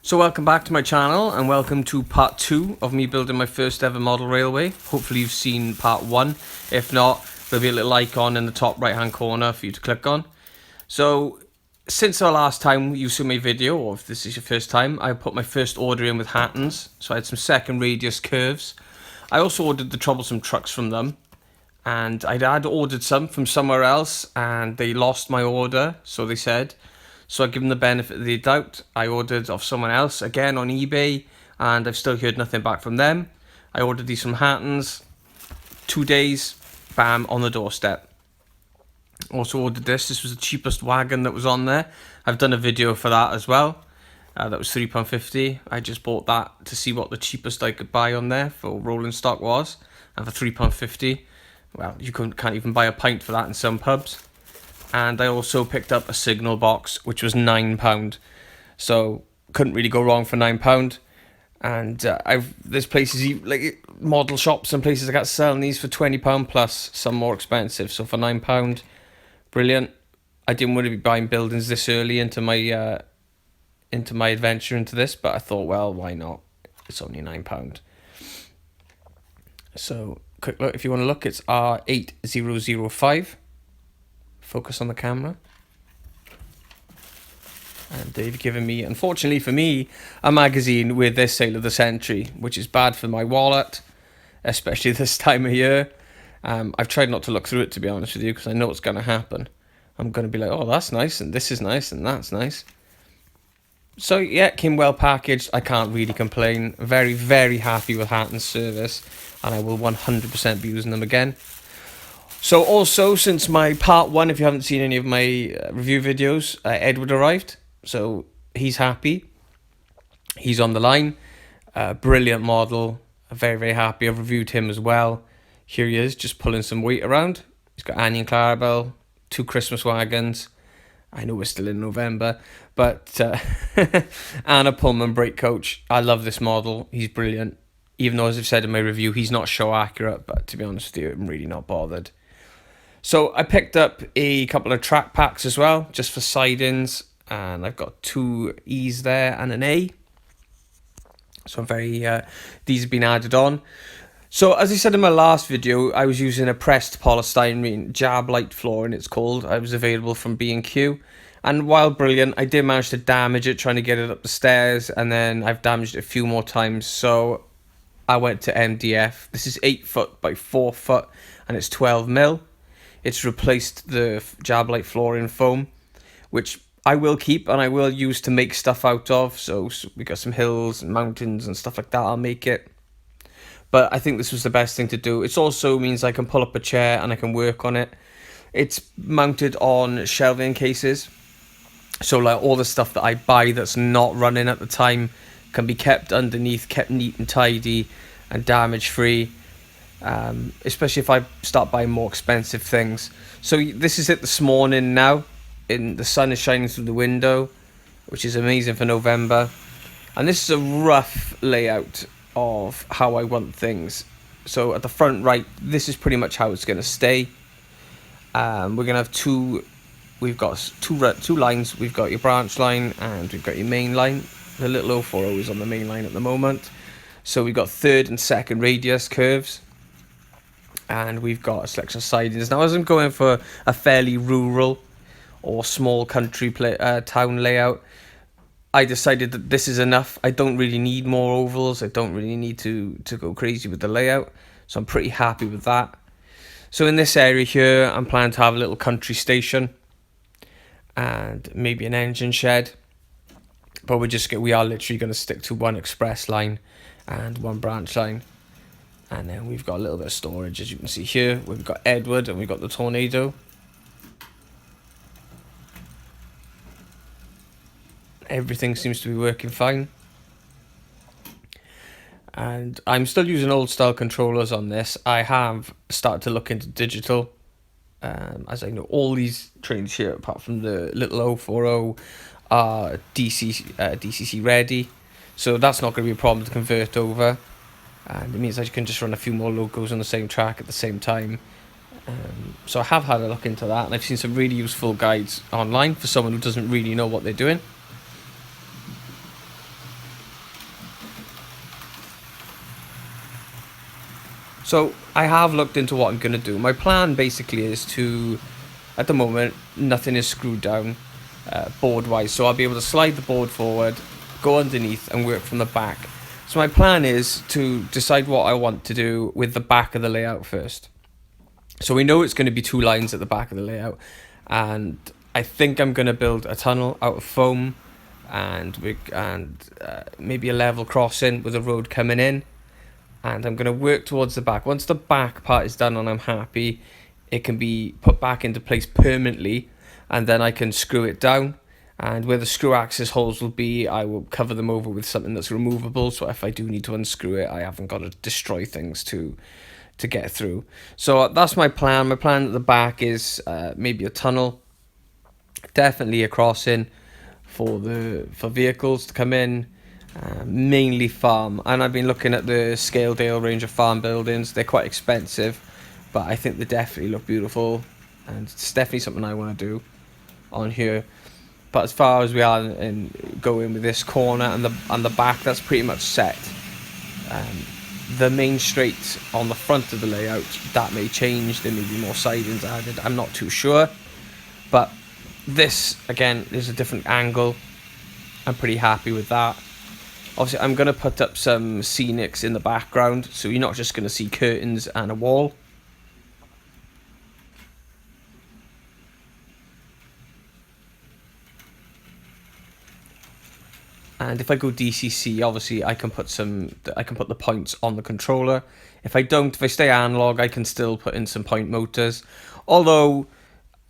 So welcome back to my channel and welcome to part 2 of me building my first ever model railway. Hopefully you've seen part 1. If not, there'll be a little icon in the top right hand corner for you to click on. So since the last time you saw my video, or if this is your first time, I put my first order in with Hattons. So I had some second radius curves. I also ordered the troublesome trucks from them. And I had ordered some from somewhere else and they lost my order, so they said. So I give them the benefit of the doubt. I ordered off someone else, again on eBay, and I've still heard nothing back from them. I ordered these from Hattons. 2 days, bam, on the doorstep. Also ordered this. This was the cheapest wagon that was on there. I've done a video for that as well. That was £3.50. I just bought that to see what the cheapest I could buy on there for rolling stock was. And for £3.50, well, you can't even buy a pint for that in some pubs. And I also picked up a signal box, which was £9. So couldn't really go wrong for £9. And there's places like model shops and places that got selling these for £20 plus, some more expensive. So for £9, brilliant. I didn't want to be buying buildings this early into my adventure into this, but I thought, well, why not? It's only £9. So quick look, if you want to look, it's R8005. Focus on the camera. And they've given me, unfortunately for me, a magazine with this Sale of the Century, which is bad for my wallet, especially this time of year. I've tried not to look through it, to be honest with you, because I know it's going to happen. I'm going to be like, oh, that's nice, and this is nice, and that's nice. So yeah, it came well packaged. I can't really complain. Very, very happy with Hatton's service, and I will 100% be using them again. So also, since my part 1, if you haven't seen any of my review videos, Edward arrived. So he's happy. He's on the line. Brilliant model. Very, very happy. I've reviewed him as well. Here he is, just pulling some weight around. He's got Annie and Clarabelle, 2 Christmas wagons. I know we're still in November, but and a Pullman brake coach. I love this model. He's brilliant. Even though, as I've said in my review, he's not show accurate, but to be honest with you, I'm really not bothered. So I picked up a couple of track packs as well, just for sidings, and I've got 2 E's there and an A. So I'm very, these have been added on. So as I said in my last video, I was using a pressed polystyrene jab light flooring, it's called. I was available from B&Q. And while brilliant, I did manage to damage it trying to get it up the stairs, and then I've damaged it a few more times. So I went to MDF. This is 8 foot by 4 foot, and it's 12mm. It's replaced the jab light flooring foam, which I will keep and I will use to make stuff out of. So we got some hills and mountains and stuff like that. I'll make it. But I think this was the best thing to do. It also means I can pull up a chair and I can work on it. It's mounted on shelving cases. So like all the stuff that I buy that's not running at the time can be kept underneath, kept neat and tidy and damage free. Especially if I start buying more expensive things. So this is it this morning now. The sun is shining through the window, which is amazing for November. And this is a rough layout of how I want things. So at the front right, this is pretty much how it's going to stay. We're going to have we've got two lines. We've got your branch line and we've got your main line. The little 040 is on the main line at the moment. So we've got 3rd and 2nd radius curves. And we've got a selection of sidings. Now, as I'm going for a fairly rural or small country town layout, I decided that this is enough. I don't really need more ovals. I don't really need to go crazy with the layout. So I'm pretty happy with that. So in this area here, I'm planning to have a little country station and maybe an engine shed. But we are literally going to stick to one express line and one branch line. And then we've got a little bit of storage, as you can see here. We've got Edward and we've got the Tornado. Everything seems to be working fine. And I'm still using old style controllers on this. I have started to look into digital. As I know, all these trains here, apart from the little 040, are DCC ready. So that's not going to be a problem to convert over. And it means I can just run a few more logos on the same track at the same time. So I have had a look into that, and I've seen some really useful guides online for someone who doesn't really know what they're doing. So I have looked into what I'm going to do. My plan basically is to, at the moment, nothing is screwed down board wise, so I'll be able to slide the board forward, go underneath and work from the back. So my plan is to decide what I want to do with the back of the layout first. So we know it's going to be 2 lines at the back of the layout, and I think I'm going to build a tunnel out of foam and maybe a level crossing with a road coming in, and I'm going to work towards the back. Once the back part is done and I'm happy, it can be put back into place permanently, and then I can screw it down, and where the screw access holes will be, I will cover them over with something that's removable, so if I do need to unscrew it, I haven't got to destroy things to get through. So that's my plan. My plan at the back is maybe a tunnel, definitely a crossing for vehicles to come in, mainly farm. And I've been looking at the Scaledale range of farm buildings. They're quite expensive, but I think they definitely look beautiful, and it's definitely something I want to do on here. But as far as we are in going with this corner and the back, that's pretty much set. The main straight on the front of the layout, that may change. There may be more sidings added, I'm not too sure. But this, again, is a different angle. I'm pretty happy with that. Obviously, I'm going to put up some scenics in the background, so you're not just going to see curtains and a wall. And if I go DCC, obviously I can put the points on the controller. If I stay analog, I can still put in some point motors. Although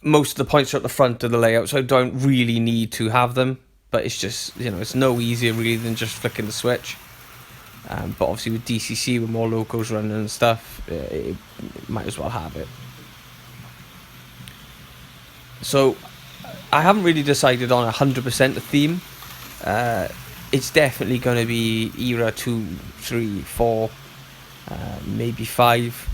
most of the points are at the front of the layout, so I don't really need to have them. But it's just, it's no easier really than just flicking the switch. But obviously with DCC, with more locos running and stuff, it might as well have it. So I haven't really decided on 100% the theme. It's definitely going to be era 2, 3, 4, maybe 5.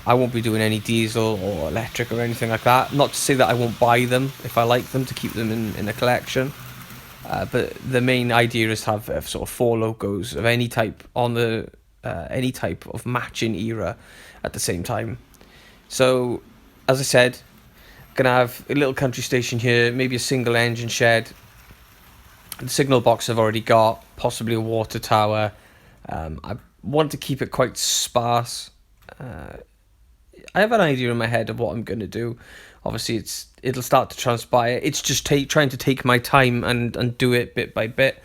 I won't be doing any diesel or electric or anything like that. Not to say that I won't buy them if I like them, to keep them in a collection. But the main idea is to have sort of 4 logos of any type on the any type of matching era at the same time. So, as I said, gonna have a little country station here, maybe a single engine shed. The signal box I've already got, possibly a water tower. I want to keep it quite sparse. I have an idea in my head of what I'm going to do. Obviously, it'll start to transpire. It's just trying to take my time and do it bit by bit.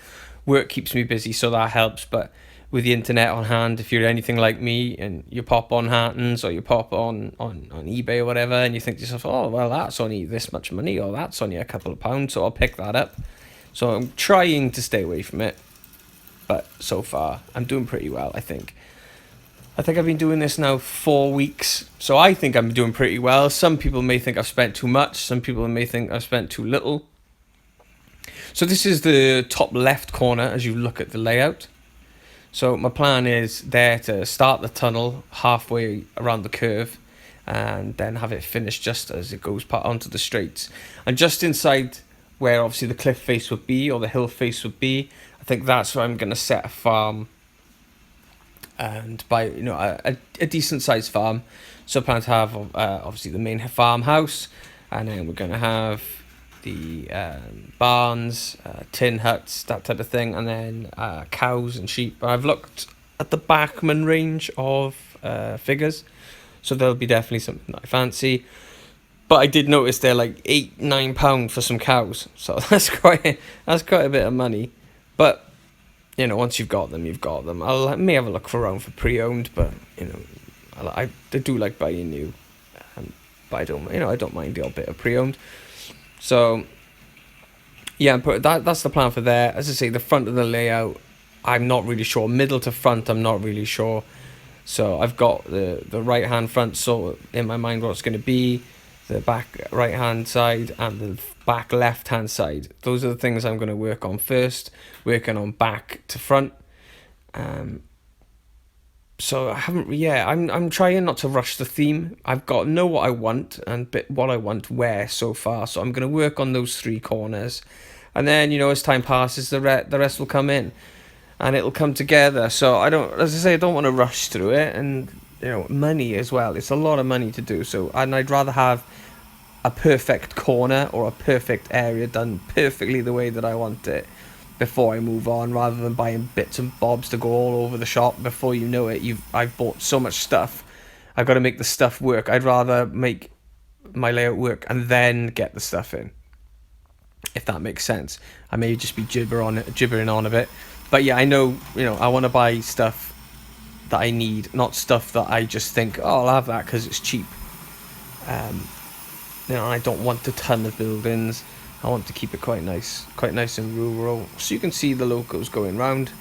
Work keeps me busy, so that helps. But with the internet on hand, if you're anything like me and you pop on Hattons or you pop on eBay or whatever, and you think to yourself, oh, well, that's only this much money, or that's only a couple of pounds, so I'll pick that up. So I'm trying to stay away from it, but so far I'm doing pretty well, I think. I've been doing this now 4 weeks, so I think I'm doing pretty well. Some people may think I've spent too much, some people may think I've spent too little. So this is the top left corner as you look at the layout. So my plan is there to start the tunnel halfway around the curve, and then have it finished just as it goes onto the straights. And just inside where obviously the cliff face would be, or the hill face would be, I think that's where I'm going to set a farm, and by a decent sized farm. So I plan to have obviously the main farmhouse, and then we're going to have the barns, tin huts, that type of thing, and then cows and sheep. I've looked at the Bachman range of figures, so there'll be definitely something that I fancy. But I did notice they're like £8-9 for some cows, so that's quite a bit of money. But once you've got them, you've got them. I may have a look around for pre-owned, but I do like buying new. But I don't mind the odd bit of pre-owned. So yeah, that's the plan for there. As I say, the front of the layout, I'm not really sure. Middle to front, I'm not really sure. So I've got the right hand front so in my mind what it's going to be. The back right hand side and the back left hand side. Those are the things I'm going to work on first, working on back to front. So I'm trying not to rush the theme. I've got know what I want and what I want where so far, so I'm going to work on those 3 corners, and then as time passes, the rest will come in and it'll come together. So I don't want to rush through it, and money as well. It's a lot of money to do. So, and I'd rather have a perfect corner or a perfect area done perfectly the way that I want it before I move on, rather than buying bits and bobs to go all over the shop. Before you know it, I've bought so much stuff. I've got to make the stuff work. I'd rather make my layout work and then get the stuff in, if that makes sense. I may just be gibbering on a bit, but yeah, I know, I want to buy stuff that I need, not stuff that I just think, oh, I'll have that because it's cheap. I don't want a ton of buildings. I want to keep it quite nice and rural, so you can see the locals going round,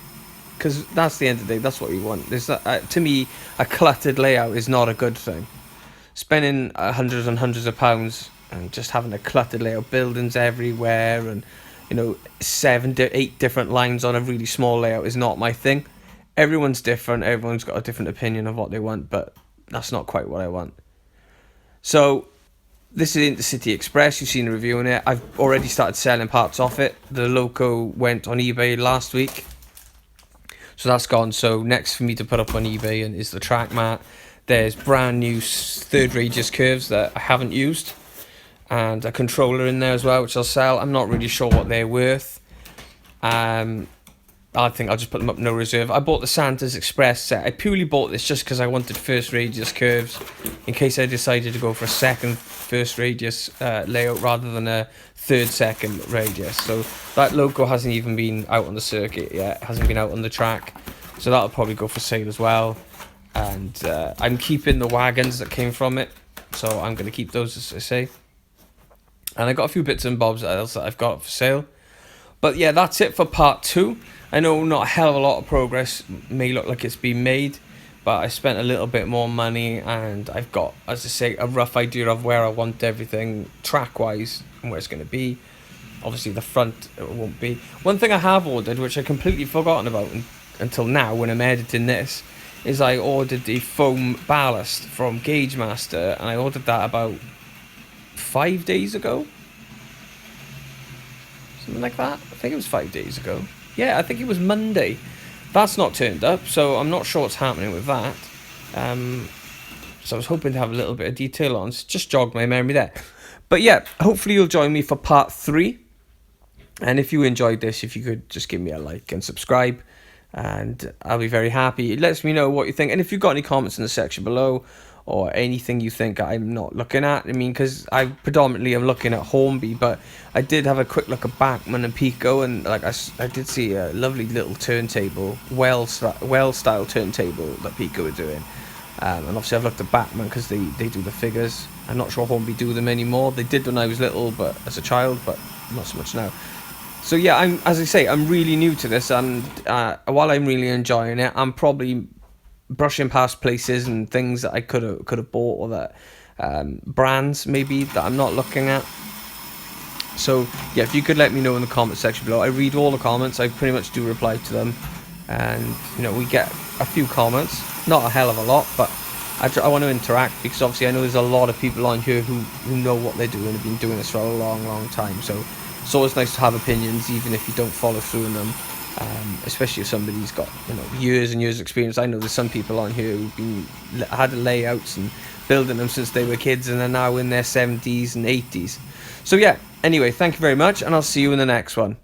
because that's the end of the day, that's what we want. To me, a cluttered layout is not a good thing. Spending hundreds and hundreds of pounds and just having a cluttered layout, buildings everywhere, and 7 to 8 different lines on a really small layout is not my thing. Everyone's different, everyone's got a different opinion of what they want, but that's not quite what I want. So this is Intercity Express. You've seen a review on it. I've already started selling parts off it. The loco went on eBay last week, so that's gone. So next for me to put up on eBay is the track mat. There's brand new third radius curves that I haven't used, and a controller in there as well, which I'll sell. I'm not really sure what they're worth. I think I'll just put them up no reserve. I bought the Santa's Express set. I purely bought this just because I wanted first radius curves, in case I decided to go for a second first radius layout rather than a second radius. So that logo hasn't even been out on the circuit yet. It hasn't been out on the track, so that'll probably go for sale as well. And I'm keeping the wagons that came from it, so I'm going to keep those, as I say. And I got a few bits and bobs else that I've got for sale. But yeah, that's it for part 2. I know not a hell of a lot of progress may look like it's been made, but I spent a little bit more money, and I've got, as I say, a rough idea of where I want everything track-wise and where it's going to be. Obviously, the front won't be. One thing I have ordered, which I completely forgotten about until now when I'm editing this, is I ordered the foam ballast from Gauge Master, and I ordered that about 5 days ago. Something like that. I think it was 5 days ago. Yeah, I think it was Monday. That's not turned up, so I'm not sure what's happening with that. So I was hoping to have a little bit of detail on. So just jogged my memory there. But yeah, hopefully you'll join me for part 3. And if you enjoyed this, if you could just give me a like and subscribe, and I'll be very happy. It lets me know what you think. And if you've got any comments in the section below, or anything you think I'm not looking at, because I predominantly am looking at Hornby, but I did have a quick look at Bachmann and Pico, and like I did see a lovely little turntable, well style turntable that Pico were doing. And obviously I've looked at Bachmann because they do the figures. I'm not sure Hornby do them anymore. They did when I was little, but as a child, but not so much now. So yeah, as I say, I'm really new to this, and while I'm really enjoying it, I'm probably brushing past places and things that I could have bought, or that brands maybe that I'm not looking at. So yeah, if you could let me know in the comment section below. I read all the comments. I pretty much do reply to them, and we get a few comments, not a hell of a lot, but I want to interact, because obviously I know there's a lot of people on here who know what they're doing and have been doing this for a long time. So it's always nice to have opinions, even if you don't follow through in them. Especially if somebody's got years and years of experience. I know there's some people on here who've had layouts and building them since they were kids, and are now in their 70s and 80s. So yeah, anyway, thank you very much, and I'll see you in the next one.